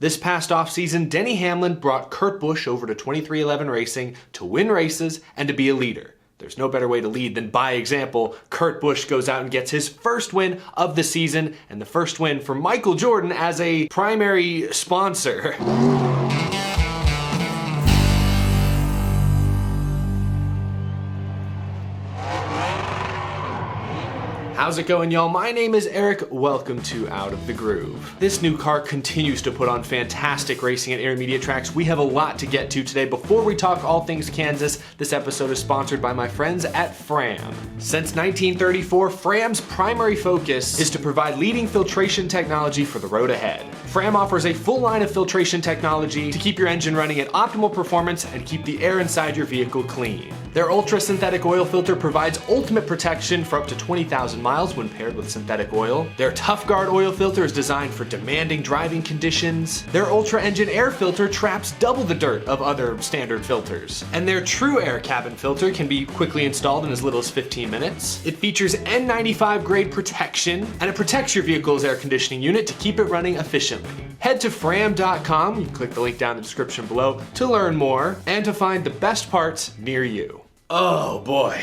This past offseason, Denny Hamlin brought Kurt Busch over to 23XI Racing to win races and to be a leader. There's no better way to lead than by example. Kurt Busch goes out and gets his first win of the season and the first win for Michael Jordan as a primary sponsor. How's it going, y'all? My name is Eric. Welcome to Out of the Groove. This new car continues to put on fantastic racing at intermediate tracks. We have a lot to get to today. Before we talk all things Kansas, this episode is sponsored by my friends at Fram. Since 1934, Fram's primary focus is to provide leading filtration technology for the road ahead. Fram offers a full line of filtration technology to keep your engine running at optimal performance and keep the air inside your vehicle clean. Their ultra-synthetic oil filter provides ultimate protection for up to 20,000 miles when paired with synthetic oil. Their Tough Guard oil filter is designed for demanding driving conditions. Their Ultra Engine air filter traps double the dirt of other standard filters. And their True Air cabin filter can be quickly installed in as little as 15 minutes. It features N95 grade protection, and it protects your vehicle's air conditioning unit to keep it running efficiently. Head to fram.com, you can click the link down in the description below to learn more and to find the best parts near you. Oh boy.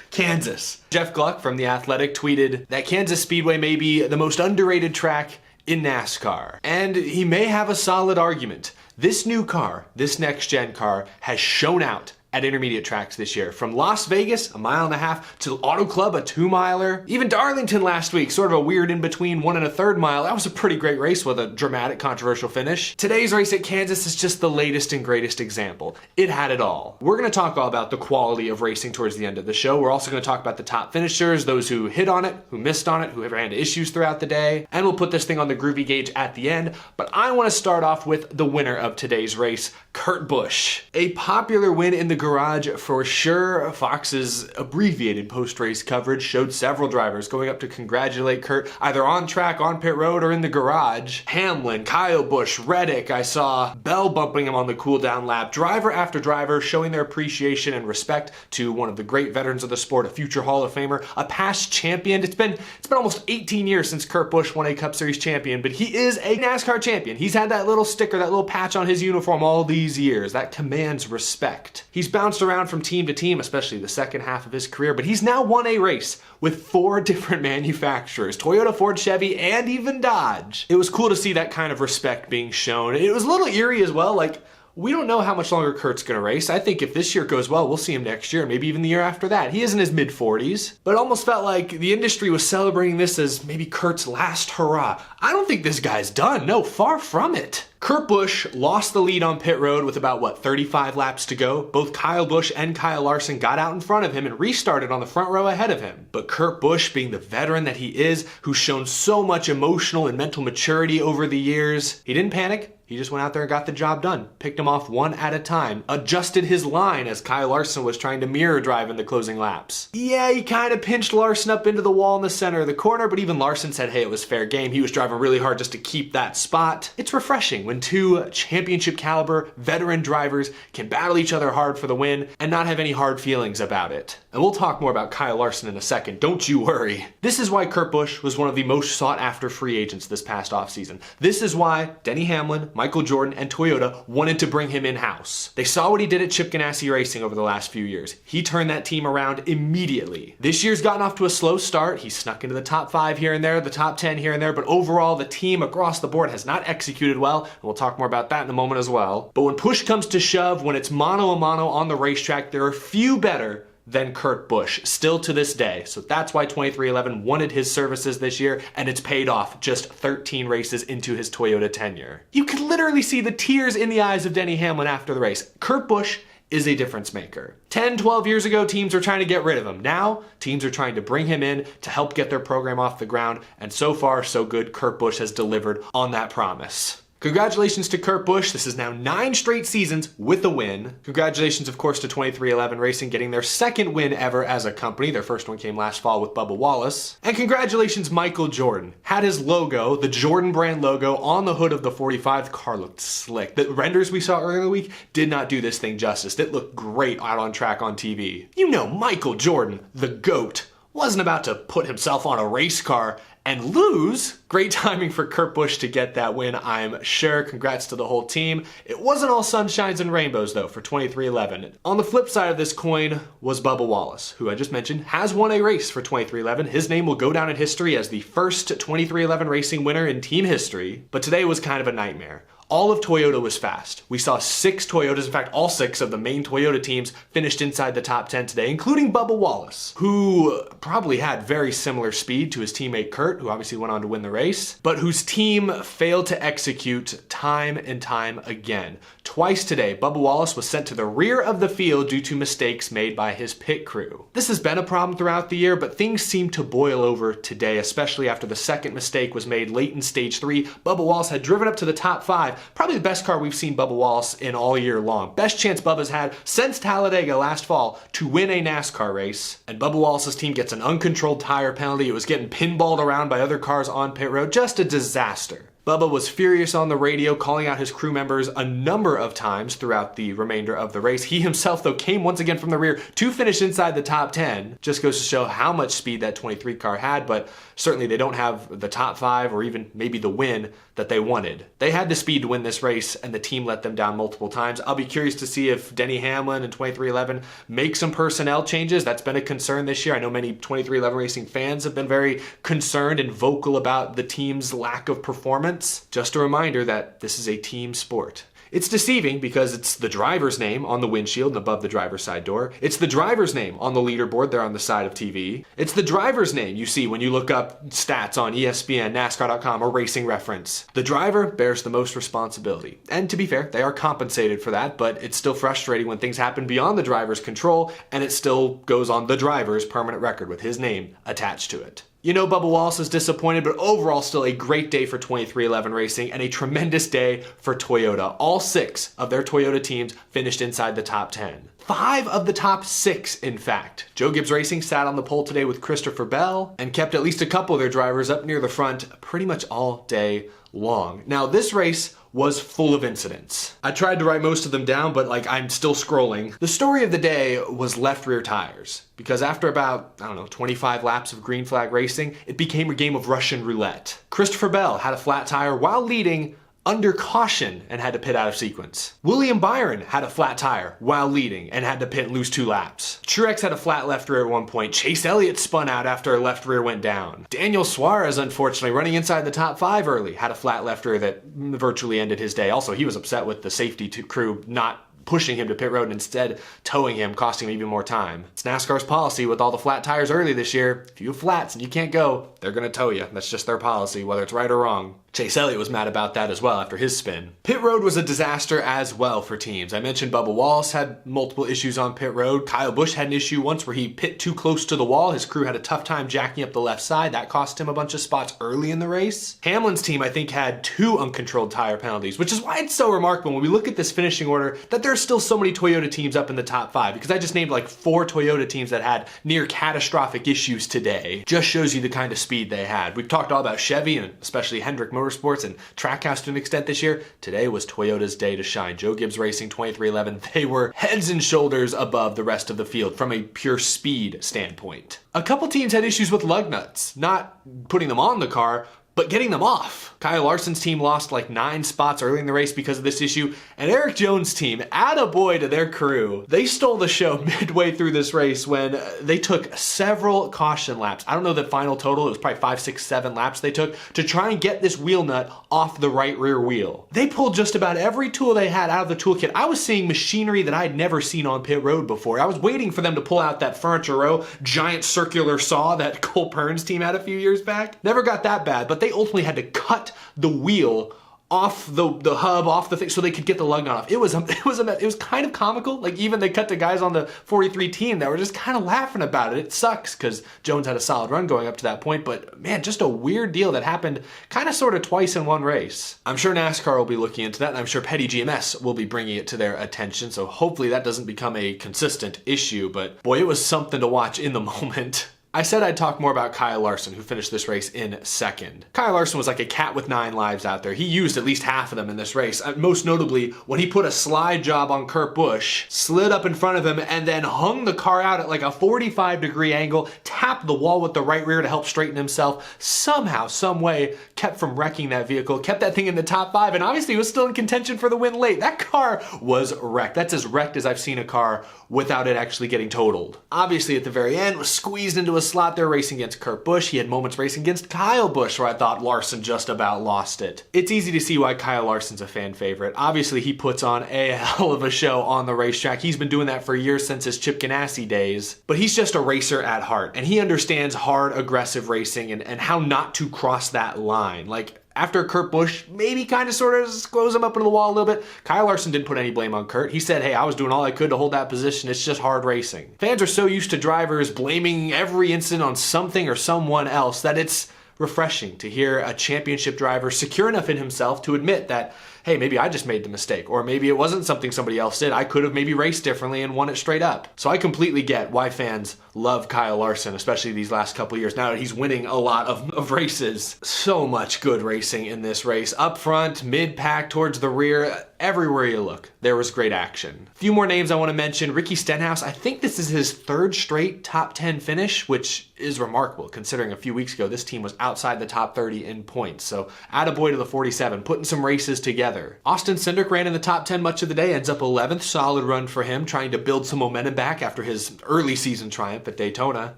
Kansas. Jeff Gluck from The Athletic tweeted that Kansas Speedway may be the most underrated track in NASCAR. And he may have a solid argument. This new car, this next-gen car, has shown out at intermediate tracks this year. From Las Vegas, 1.5 miles, to Auto Club, a 2-miler. Even Darlington last week, sort of a weird in-between 1 1/3 mile. That was a pretty great race with a dramatic, controversial finish. Today's race at Kansas is just the latest and greatest example. It had it all. We're gonna talk all about the quality of racing towards the end of the show. We're also gonna talk about the top finishers, those who hit on it, who missed on it, who ran into issues throughout the day. And we'll put this thing on the groovy gauge at the end. But I wanna start off with the winner of today's race, Kurt Busch. A popular win in the garage for sure. Fox's abbreviated post-race coverage showed several drivers going up to congratulate Kurt, either on track, on pit road, or in the garage. Hamlin, Kyle Busch, Reddick, I saw Bell bumping him on the cool-down lap. Driver after driver showing their appreciation and respect to one of the great veterans of the sport, a future Hall of Famer, a past champion. It's been almost 18 years since Kurt Busch won a Cup Series champion, but he is a NASCAR champion. He's had that little sticker, that little patch on his uniform all these years. That commands respect. He's bounced around from team to team, especially the second half of his career, but he's now won a race with 4 different manufacturers, Toyota, Ford, Chevy, and even Dodge. It was cool to see that kind of respect being shown. It was a little eerie as well, like, we don't know how much longer Kurt's gonna race. I think if this year goes well, we'll see him next year, maybe even the year after that. He is in his mid-40s, but it almost felt like the industry was celebrating this as maybe Kurt's last hurrah. I don't think this guy's done. No, far from it. Kurt Busch lost the lead on pit road with about, 35 laps to go. Both Kyle Busch and Kyle Larson got out in front of him and restarted on the front row ahead of him. But Kurt Busch, being the veteran that he is, who's shown so much emotional and mental maturity over the years, he didn't panic. He just went out there and got the job done. Picked him off one at a time. Adjusted his line as Kyle Larson was trying to mirror drive in the closing laps. Yeah, he kind of pinched Larson up into the wall in the center of the corner, but even Larson said, hey, it was fair game. He was driving really hard just to keep that spot. It's refreshing when 2 championship caliber veteran drivers can battle each other hard for the win and not have any hard feelings about it. And we'll talk more about Kyle Larson in a second, don't you worry. This is why Kurt Busch was one of the most sought after free agents this past offseason. This is why Denny Hamlin, Michael Jordan, and Toyota wanted to bring him in-house. They saw what he did at Chip Ganassi Racing over the last few years. He turned that team around immediately. This year's gotten off to a slow start. He snuck into the top 5 here and there, the top 10 here and there, but overall the team across the board has not executed well, and we'll talk more about that in a moment as well. But when push comes to shove, when it's mano a mano on the racetrack, there are few better than Kurt Busch, still to this day. So that's why 23XI wanted his services this year, and it's paid off just 13 races into his Toyota tenure. You could literally see the tears in the eyes of Denny Hamlin after the race. Kurt Busch is a difference maker. 10, 12 years ago, teams were trying to get rid of him. Now, teams are trying to bring him in to help get their program off the ground, and so far, so good. Kurt Busch has delivered on that promise. Congratulations to Kurt Busch. This is now 9 straight seasons with a win. Congratulations, of course, to 23XI Racing getting their 2nd win ever as a company. Their first one came last fall with Bubba Wallace. And congratulations, Michael Jordan. Had his logo, the Jordan brand logo, on the hood of the 45. The car looked slick. The renders we saw earlier in the week did not do this thing justice. It looked great out on track on TV. You know, Michael Jordan, the GOAT, wasn't about to put himself on a race car and lose. Great timing for Kurt Busch to get that win, I'm sure. Congrats to the whole team. It wasn't all sunshines and rainbows, though, for 23XI. On the flip side of this coin was Bubba Wallace, who I just mentioned has won a race for 23XI. His name will go down in history as the first 23XI racing winner in team history, but today was kind of a nightmare. All of Toyota was fast. We saw 6 Toyotas, in fact all 6 of the main Toyota teams finished inside the top 10 today, including Bubba Wallace, who probably had very similar speed to his teammate Kurt, who obviously went on to win the race, but whose team failed to execute time and time again. Twice today, Bubba Wallace was sent to the rear of the field due to mistakes made by his pit crew. This has been a problem throughout the year, but things seem to boil over today, especially after the second mistake was made late in stage 3. Bubba Wallace had driven up to the top 5, probably the best car we've seen Bubba Wallace in all year long. Best chance Bubba's had since Talladega last fall to win a NASCAR race, and Bubba Wallace's team gets an uncontrolled tire penalty. It was getting pinballed around by other cars on pit road. Just a disaster. Bubba was furious on the radio, calling out his crew members a number of times throughout the remainder of the race. He himself, though, came once again from the rear to finish inside the top 10. Just goes to show how much speed that 23 car had, but certainly they don't have the top 5 or even maybe the win that they wanted. They had the speed to win this race, and the team let them down multiple times. I'll be curious to see if Denny Hamlin and 23XI make some personnel changes. That's been a concern this year. I know many 23XI racing fans have been very concerned and vocal about the team's lack of performance. Just a reminder that this is a team sport. It's deceiving because it's the driver's name on the windshield and above the driver's side door. It's the driver's name on the leaderboard there on the side of TV. It's the driver's name you see when you look up stats on ESPN, NASCAR.com, or Racing Reference. The driver bears the most responsibility. And to be fair, they are compensated for that, but it's still frustrating when things happen beyond the driver's control and it still goes on the driver's permanent record with his name attached to it. You know Bubba Wallace is disappointed, but overall still a great day for 23XI Racing and a tremendous day for Toyota. All 6 of their Toyota teams finished inside the top 10. 5 of the top 6, in fact. Joe Gibbs Racing sat on the pole today with Christopher Bell and kept at least a couple of their drivers up near the front pretty much all day long. Now, this race was full of incidents. I tried to write most of them down, but I'm still scrolling. The story of the day was left rear tires, because after about, 25 laps of green flag racing, it became a game of Russian roulette. Christopher Bell had a flat tire while leading under caution and had to pit out of sequence. William Byron had a flat tire while leading and had to pit and lose 2 laps. Truex had a flat left rear at one point. Chase Elliott spun out after a left rear went down. Daniel Suarez, unfortunately, running inside the top 5 early, had a flat left rear that virtually ended his day. Also, he was upset with the safety crew not pushing him to pit road and instead towing him, costing him even more time. It's NASCAR's policy with all the flat tires early this year. If you have flats and you can't go, they're gonna tow you. That's just their policy, whether it's right or wrong. Chase Elliott was mad about that as well after his spin. Pit road was a disaster as well for teams. I mentioned Bubba Wallace had multiple issues on pit road. Kyle Busch had an issue once where he pit too close to the wall. His crew had a tough time jacking up the left side. That cost him a bunch of spots early in the race. Hamlin's team, I think, had 2 uncontrolled tire penalties, which is why it's so remarkable when we look at this finishing order that there are still so many Toyota teams up in the top 5, because I just named 4 Toyota teams that had near catastrophic issues today. Just shows you the kind of speed they had. We've talked all about Chevy and especially Hendrick Motorsports and Trackhouse to an extent this year. Today was Toyota's day to shine. Joe Gibbs Racing 23XI, they were heads and shoulders above the rest of the field from a pure speed standpoint. A couple teams had issues with lug nuts, not putting them on the car, but getting them off. Kyle Larson's team lost 9 spots early in the race because of this issue, and Eric Jones' team, attaboy to their crew, they stole the show midway through this race when they took several caution laps. I don't know the final total, it was probably 5, 6, 7 laps they took to try and get this wheel nut off the right rear wheel. They pulled just about every tool they had out of the toolkit. I was seeing machinery that I had never seen on pit road before. I was waiting for them to pull out that Furniture Row giant circular saw that Cole Pearn's team had a few years back. Never got that bad, but they ultimately had to cut the wheel off the hub, off the thing, so they could get the lug nut off. It was kind of comical. Even they cut to guys on the 43 team that were just kind of laughing about it. It sucks because Jones had a solid run going up to that point, but man, just a weird deal that happened kind of sort of twice in one race. I'm sure NASCAR will be looking into that, and I'm sure Petty GMS will be bringing it to their attention, so hopefully that doesn't become a consistent issue, but boy, it was something to watch in the moment. I said I'd talk more about Kyle Larson, who finished this race in second. Kyle Larson was like a cat with 9 lives out there. He used at least half of them in this race. Most notably, when he put a slide job on Kurt Busch, slid up in front of him, and then hung the car out at like a 45-degree angle, tapped the wall with the right rear to help straighten himself, somehow, some way, kept from wrecking that vehicle, kept that thing in the top 5, and obviously was still in contention for the win late. That car was wrecked. That's as wrecked as I've seen a car without it actually getting totaled. Obviously, at the very end, was squeezed into a slot there racing against Kurt Busch. He had moments racing against Kyle Busch where I thought Larson just about lost it. It's easy to see why Kyle Larson's a fan favorite. Obviously, he puts on a hell of a show on the racetrack. He's been doing that for years since his Chip Ganassi days. But he's just a racer at heart, and he understands hard, aggressive racing and how not to cross that line. Like, after Kurt Busch maybe kind of sort of squoze him up into the wall a little bit, Kyle Larson didn't put any blame on Kurt. He said, hey, I was doing all I could to hold that position. It's just hard racing. Fans are so used to drivers blaming every incident on something or someone else that it's refreshing to hear a championship driver secure enough in himself to admit that, hey, maybe I just made the mistake, or maybe it wasn't something somebody else did. I could have maybe raced differently and won it straight up. So I completely get why fans love Kyle Larson, especially these last couple of years, now that he's winning a lot of races. So much good racing in this race. Up front, mid-pack, towards the rear, everywhere you look, there was great action. A few more names I want to mention. Ricky Stenhouse, I think this is his 3rd straight top 10 finish, which is remarkable considering a few weeks ago this team was outside the top 30 in points. So attaboy to the 47, putting some races together. Austin Cindric ran in the top 10 much of the day, ends up 11th. Solid run for him, trying to build some momentum back after his early season triumph at Daytona.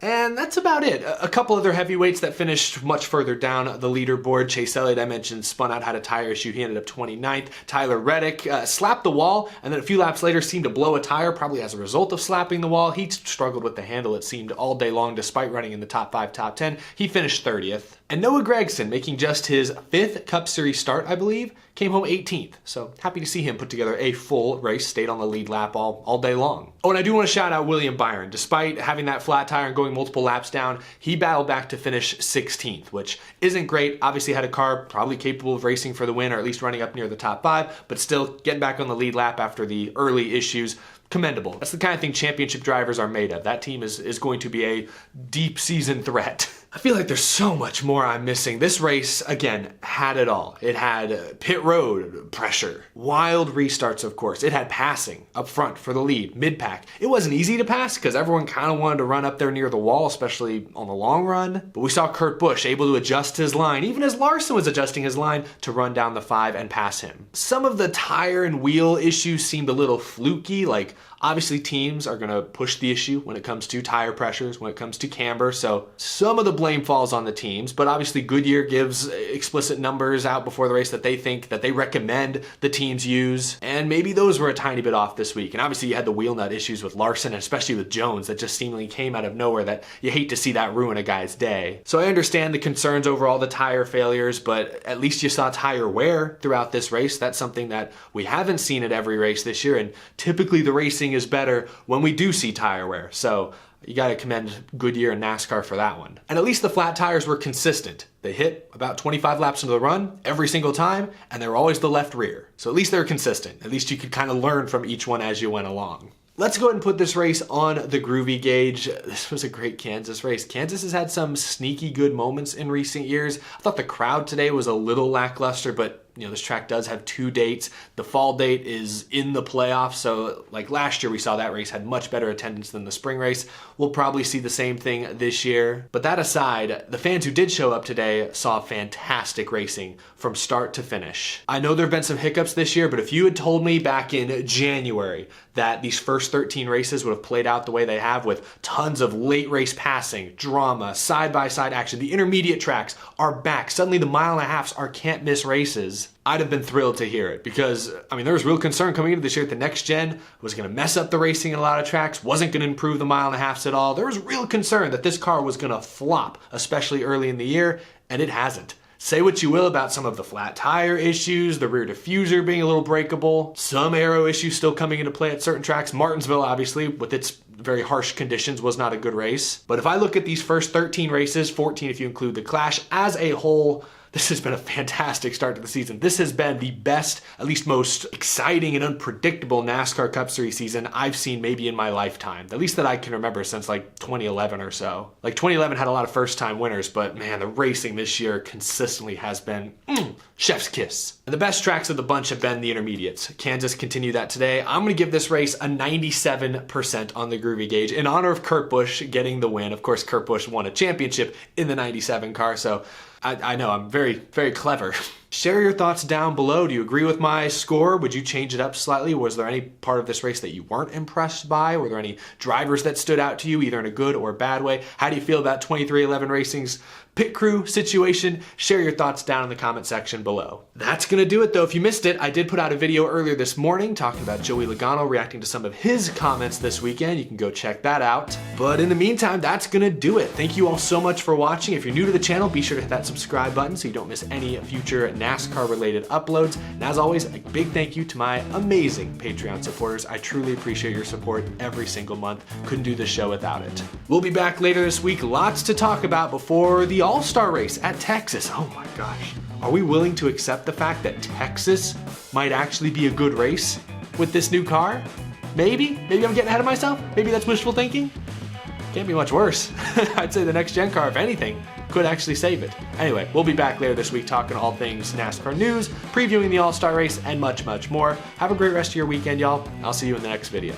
And that's about it. A couple other heavyweights that finished much further down the leaderboard. Chase Elliott, I mentioned, spun out, had a tire issue. He ended up 29th. Tyler Reddick slapped the wall, and then a few laps later seemed to blow a tire, probably as a result of slapping the wall. He struggled with the handle, it seemed, all day long, despite running in the top 5, top 10. He finished 30th. And Noah Gragson, making just his 5th Cup Series start, I believe, came home 18th. So happy to see him put together a full race, stayed on the lead lap all day long. Oh, and I do want to shout out William Byron. Despite having that flat tire and going multiple laps down, he battled back to finish 16th, which isn't great. Obviously had a car probably capable of racing for the win, or at least running up near the top 5, but still getting back on the lead lap after the early issues. Commendable. That's the kind of thing championship drivers are made of. That team is going to be a deep season threat. I feel like there's so much more I'm missing. This race, again, had it all. It had pit road pressure, wild restarts, of course. It had passing up front for the lead, mid-pack. It wasn't easy to pass because everyone kind of wanted to run up there near the wall, especially on the long run. But we saw Kurt Busch able to adjust his line, even as Larson was adjusting his line, to run down the 5 and pass him. Some of the tire and wheel issues seemed a little fluky, like obviously teams are going to push the issue when it comes to tire pressures, when it comes to camber, so some of the blame falls on the teams, but obviously Goodyear gives explicit numbers out before the race that they think, that they recommend the teams use, and maybe those were a tiny bit off this week. And obviously you had the wheel nut issues with Larson, and especially with Jones, that just seemingly came out of nowhere, that you hate to see that ruin a guy's day. So I understand the concerns over all the tire failures, but at least you saw tire wear throughout this race. That's something that we haven't seen at every race this year, and typically the racing is better when we do see tire wear. So you got to commend Goodyear and NASCAR for that one. And at least the flat tires were consistent. They hit about 25 laps into the run every single time, and they were always the left rear. So at least they're consistent. At least you could kind of learn from each one as you went along. Let's go ahead and put this race on the groovy gauge. This was a great Kansas race. Kansas has had some sneaky good moments in recent years. I thought the crowd today was a little lackluster, but you know, this track does have 2 dates. The fall date is in the playoffs, so like last year we saw that race had much better attendance than the spring race. We'll probably see the same thing this year. But that aside, the fans who did show up today saw fantastic racing from start to finish. I know there have been some hiccups this year, but if you had told me back in January that these first 13 races would have played out the way they have, with tons of late race passing, drama, side-by-side action, the intermediate tracks are back. Suddenly the mile-and-a-halfs are can't-miss races. I'd have been thrilled to hear it because, I mean, there was real concern coming into this year that the next gen was going to mess up the racing in a lot of tracks, wasn't going to improve the mile-and-a-halfs at all. There was real concern that this car was going to flop, especially early in the year, and it hasn't. Say what you will about some of the flat tire issues, the rear diffuser being a little breakable, some aero issues still coming into play at certain tracks. Martinsville, obviously, with its very harsh conditions, was not a good race. But if I look at these first 13 races, 14 if you include the Clash, as a whole, This has been a fantastic start to the season. This has been the best, at least most exciting and unpredictable NASCAR Cup Series season I've seen maybe in my lifetime. At least that I can remember since like 2011 or so. Like 2011 had a lot of first-time winners, but man, the racing this year consistently has been chef's kiss. And the best tracks of the bunch have been the intermediates. Kansas continued that today. I'm going to give this race a 97% on the Groovy gauge in honor of Kurt Busch getting the win. Of course, Kurt Busch won a championship in the 97 car, so I know I'm very, very clever. Share your thoughts down below. Do you agree with my score? Would you change it up slightly? Was there any part of this race that you weren't impressed by? Were there any drivers that stood out to you, either in a good or bad way? How do you feel about 23XI Racing's pit crew situation? Share your thoughts down in the comment section below. That's gonna do it though. If you missed it, I did put out a video earlier this morning talking about Joey Logano reacting to some of his comments this weekend. You can go check that out. But in the meantime, that's gonna do it. Thank you all so much for watching. If you're new to the channel, be sure to hit that subscribe button so you don't miss any future NASCAR related uploads. And as always, a big thank you to my amazing Patreon supporters. I truly appreciate your support every single month. Couldn't do this show without it. We'll be back later this week. Lots to talk about before the All-Star race at Texas. Oh my gosh. Are we willing to accept the fact that Texas might actually be a good race with this new car? Maybe I'm getting ahead of myself. Maybe that's wishful thinking. Can't be much worse. I'd say the next gen car, if anything, could actually save it. Anyway, we'll be back later this week talking all things NASCAR news, previewing the All-Star race, and much, much more. Have a great rest of your weekend, y'all. I'll see you in the next video.